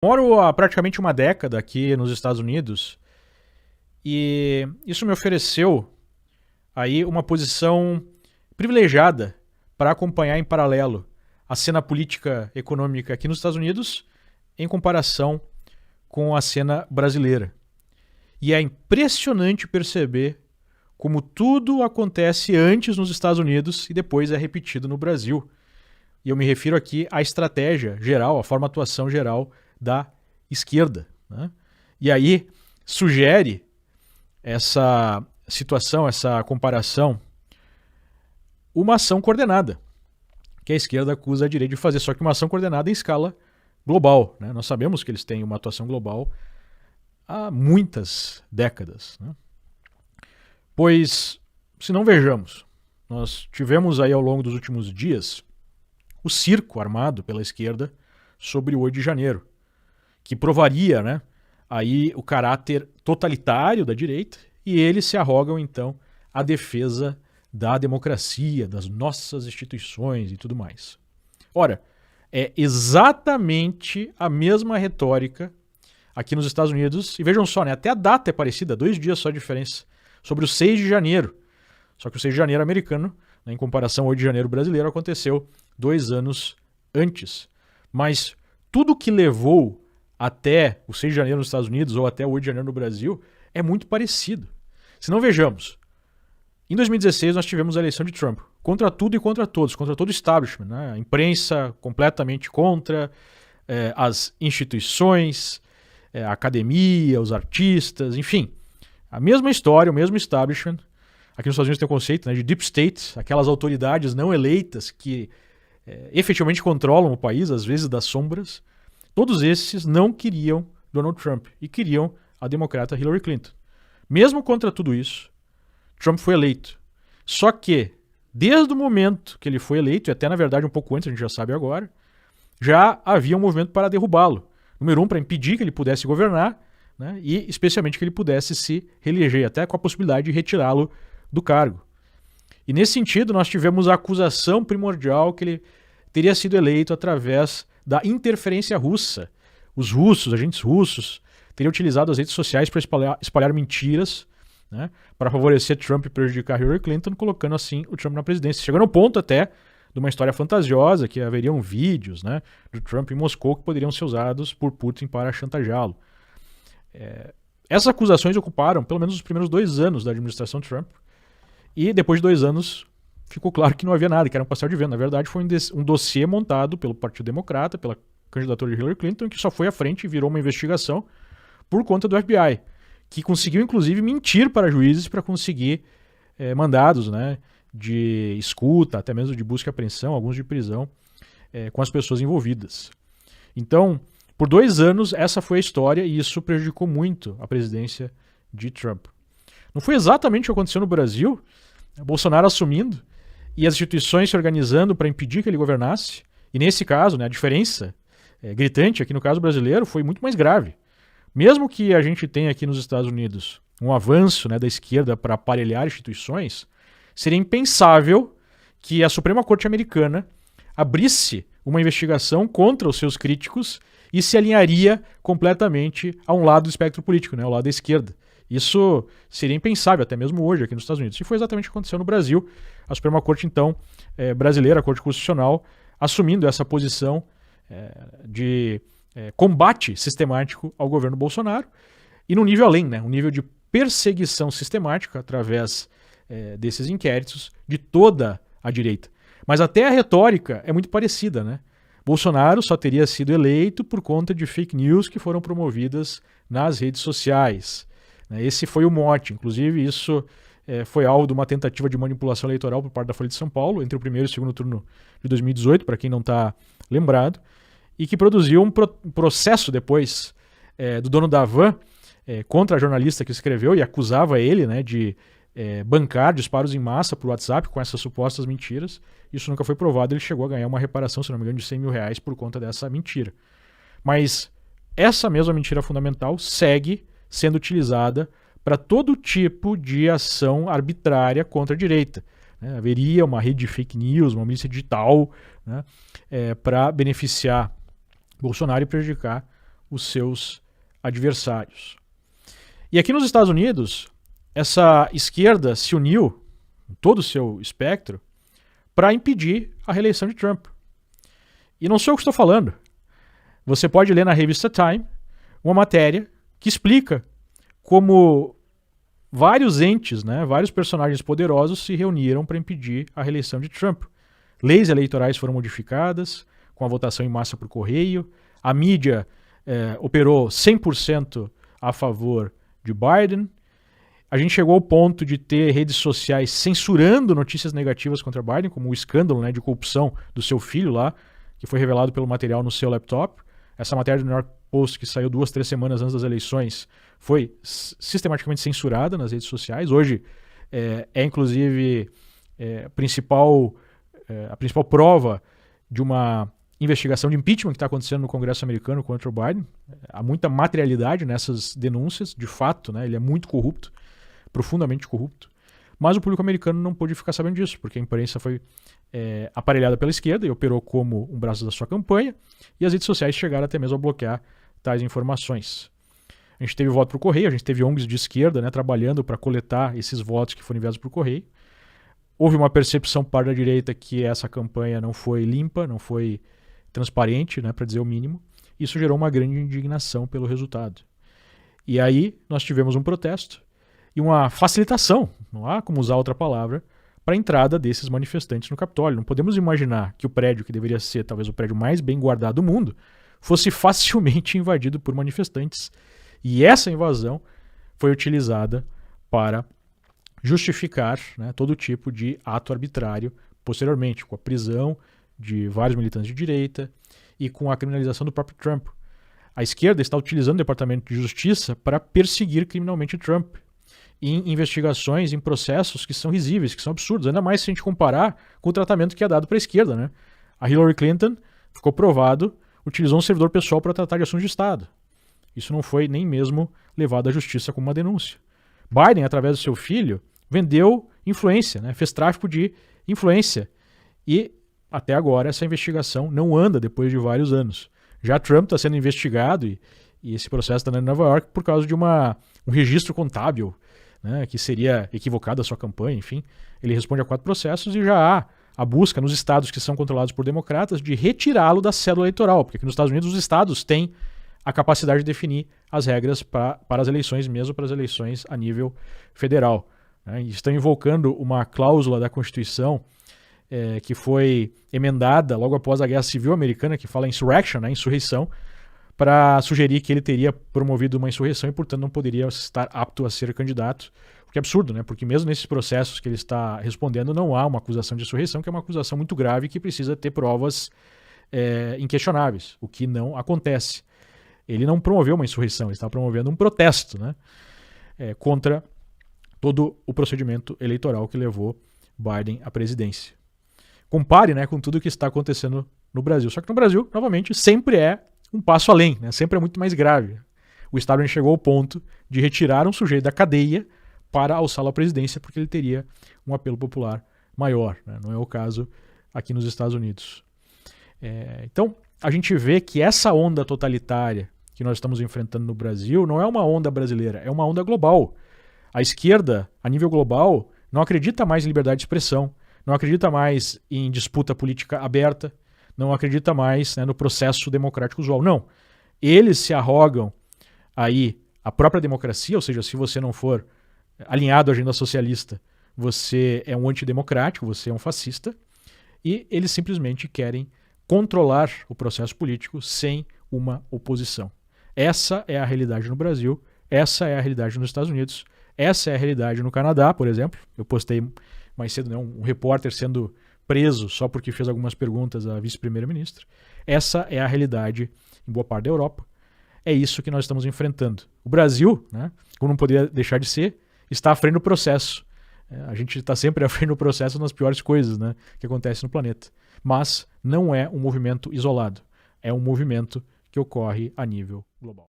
Moro há praticamente uma década aqui nos Estados Unidos e isso me ofereceu aí uma posição privilegiada para acompanhar em paralelo a cena política econômica aqui nos Estados Unidos em comparação com a cena brasileira. E é impressionante perceber como tudo acontece antes nos Estados Unidos e depois é repetido no Brasil. E eu me refiro aqui à estratégia geral, à forma de atuação geral da esquerda, né? E aí sugere essa situação, essa comparação, uma ação coordenada, que a esquerda acusa a direita de fazer, só que uma ação coordenada em escala global, né? Nós sabemos que eles têm uma atuação global há muitas décadas, né? Pois, se não vejamos, nós tivemos aí ao longo dos últimos dias o circo armado pela esquerda sobre o 8 de janeiro, que provaria, né, aí o caráter totalitário da direita, e eles se arrogam então a defesa da democracia, das nossas instituições e tudo mais. Ora, é exatamente a mesma retórica aqui nos Estados Unidos, e vejam só, né, até a data é parecida, 2 dias só de diferença, sobre o 6 de janeiro. Só que o 6 de janeiro americano, né, em comparação ao 8 de janeiro brasileiro, aconteceu 2 anos antes. Mas tudo que levou até o 6 de janeiro nos Estados Unidos ou até o 8 de janeiro no Brasil é muito parecido. Se não vejamos, em 2016 nós tivemos a eleição de Trump, contra tudo e contra todos, contra todo o establishment, né? A imprensa completamente contra, as instituições, a academia, os artistas, enfim. A mesma história, o mesmo establishment. Aqui nos Estados Unidos tem o conceito, né, de deep state, aquelas autoridades não eleitas que efetivamente controlam o país, às vezes das sombras. Todos esses não queriam Donald Trump e queriam a democrata Hillary Clinton. Mesmo contra tudo isso, Trump foi eleito. Só que, desde o momento que ele foi eleito, e até na verdade um pouco antes, a gente já sabe agora, já havia um movimento para derrubá-lo. Número 1, para impedir que ele pudesse governar, né, e especialmente que ele pudesse se reeleger, até com a possibilidade de retirá-lo do cargo. E nesse sentido, nós tivemos a acusação primordial que ele teria sido eleito através da interferência russa. Os russos, agentes russos, teriam utilizado as redes sociais para espalhar mentiras, né, para favorecer Trump e prejudicar Hillary Clinton, colocando assim o Trump na presidência. Chegando ao ponto até de uma história fantasiosa, que haveriam vídeos, né, do Trump em Moscou que poderiam ser usados por Putin para chantageá-lo. Essas acusações ocuparam pelo menos os primeiros 2 anos da administração Trump, e depois de 2 anos ficou claro que não havia nada, que era um pastel de vento. Na verdade, foi um dossiê montado pelo Partido Democrata, pela candidatura de Hillary Clinton, que só foi à frente e virou uma investigação por conta do FBI, que conseguiu, inclusive, mentir para juízes para conseguir mandados, né, de escuta, até mesmo de busca e apreensão, alguns de prisão, com as pessoas envolvidas. Então, por 2 anos, essa foi a história e isso prejudicou muito a presidência de Trump. Não foi exatamente o que aconteceu no Brasil, Bolsonaro assumindo e as instituições se organizando para impedir que ele governasse. E nesse caso, né, a diferença gritante aqui no caso brasileiro foi muito mais grave. Mesmo que a gente tenha aqui nos Estados Unidos um avanço, né, da esquerda para aparelhar instituições, seria impensável que a Suprema Corte americana abrisse uma investigação contra os seus críticos e se alinharia completamente a um lado do espectro político, né, ao lado da esquerda. Isso seria impensável até mesmo hoje aqui nos Estados Unidos. E foi exatamente o que aconteceu no Brasil. A Suprema Corte, então, brasileira, a Corte Constitucional, assumindo essa posição de combate sistemático ao governo Bolsonaro e num nível além, né, um nível de perseguição sistemática através desses inquéritos de toda a direita. Mas até a retórica é muito parecida, né? Bolsonaro só teria sido eleito por conta de fake news que foram promovidas nas redes sociais. Esse foi o mote. Inclusive, isso foi alvo de uma tentativa de manipulação eleitoral por parte da Folha de São Paulo entre o primeiro e o segundo turno de 2018, para quem não está lembrado, e que produziu um processo depois do dono da Van contra a jornalista que escreveu e acusava ele, né, de bancar disparos em massa por WhatsApp com essas supostas mentiras. Isso nunca foi provado. Ele chegou a ganhar uma reparação, se não me engano, de R$100 mil por conta dessa mentira. Mas essa mesma mentira fundamental segue sendo utilizada para todo tipo de ação arbitrária contra a direita. Haveria uma rede de fake news, uma milícia digital, né, para beneficiar Bolsonaro e prejudicar os seus adversários. E aqui nos Estados Unidos, essa esquerda se uniu, em todo o seu espectro, para impedir a reeleição de Trump. E não sou eu que estou falando. Você pode ler na revista Time uma matéria que explica como vários entes, vários personagens poderosos se reuniram para impedir a reeleição de Trump. Leis eleitorais foram modificadas, com a votação em massa por correio, a mídia operou 100% a favor de Biden. A gente chegou ao ponto de ter redes sociais censurando notícias negativas contra Biden, como o escândalo de corrupção do seu filho lá, que foi revelado pelo material no seu laptop. Essa matéria do New York Post, que saiu 2-3 semanas antes das eleições, foi sistematicamente censurada nas redes sociais. Hoje inclusive a principal prova de uma investigação de impeachment que está acontecendo no Congresso americano contra o Biden. Há muita materialidade nessas denúncias, de fato, ele é muito corrupto, profundamente corrupto. Mas o público americano não pôde ficar sabendo disso, porque a imprensa foi aparelhada pela esquerda e operou como um braço da sua campanha, e as redes sociais chegaram até mesmo a bloquear tais informações. A gente teve voto por correio, a gente teve ONGs de esquerda trabalhando para coletar esses votos que foram enviados por correio. Houve uma percepção por parte da direita que essa campanha não foi limpa, não foi transparente, para dizer o mínimo. Isso gerou uma grande indignação pelo resultado. E aí nós tivemos um protesto e uma facilitação, não há como usar outra palavra, para a entrada desses manifestantes no Capitólio. Não podemos imaginar que o prédio, que deveria ser talvez o prédio mais bem guardado do mundo, fosse facilmente invadido por manifestantes. E essa invasão foi utilizada para justificar todo tipo de ato arbitrário posteriormente, com a prisão de vários militantes de direita e com a criminalização do próprio Trump. A esquerda está utilizando o Departamento de Justiça para perseguir criminalmente Trump em investigações, em processos que são risíveis, que são absurdos, ainda mais se a gente comparar com o tratamento que é dado para a esquerda. A Hillary Clinton, ficou provado, utilizou um servidor pessoal para tratar de assuntos de Estado. Isso não foi nem mesmo levado à justiça como uma denúncia. Biden, através do seu filho, vendeu influência, fez tráfico de influência. E até agora essa investigação não anda depois de vários anos. Já Trump está sendo investigado e esse processo está em Nova York por causa de um registro contábil, que seria equivocado a sua campanha, enfim. Ele responde a 4 processos e já há a busca nos estados que são controlados por democratas de retirá-lo da cédula eleitoral, porque aqui nos Estados Unidos os estados têm a capacidade de definir as regras para as eleições, mesmo para as eleições a nível federal. Estão invocando uma cláusula da Constituição que foi emendada logo após a Guerra Civil Americana, que fala insurrection, insurreição, para sugerir que ele teria promovido uma insurreição e, portanto, não poderia estar apto a ser candidato. O que é absurdo, porque mesmo nesses processos que ele está respondendo, não há uma acusação de insurreição, que é uma acusação muito grave que precisa ter provas inquestionáveis, o que não acontece. Ele não promoveu uma insurreição, ele está promovendo um protesto contra todo o procedimento eleitoral que levou Biden à presidência. Compare com tudo o que está acontecendo no Brasil. Só que no Brasil, novamente, sempre é um passo além, sempre é muito mais grave. O Estado chegou ao ponto de retirar um sujeito da cadeia para alçá-lo à presidência porque ele teria um apelo popular maior. Não é o caso aqui nos Estados Unidos. Então, a gente vê que essa onda totalitária que nós estamos enfrentando no Brasil não é uma onda brasileira, é uma onda global. A esquerda, a nível global, não acredita mais em liberdade de expressão, não acredita mais em disputa política aberta, não acredita mais no processo democrático usual. Não. Eles se arrogam aí a própria democracia, ou seja, se você não for alinhado à agenda socialista, você é um antidemocrático, você é um fascista, e eles simplesmente querem controlar o processo político sem uma oposição. Essa é a realidade no Brasil, essa é a realidade nos Estados Unidos, essa é a realidade no Canadá, por exemplo. Eu postei mais cedo um repórter sendo preso só porque fez algumas perguntas à vice-primeira-ministra. Essa é a realidade em boa parte da Europa. É isso que nós estamos enfrentando. O Brasil, como não poderia deixar de ser, está à frente do processo. A gente está sempre à frente do processo nas piores coisas que acontecem no planeta. Mas não é um movimento isolado. É um movimento que ocorre a nível global.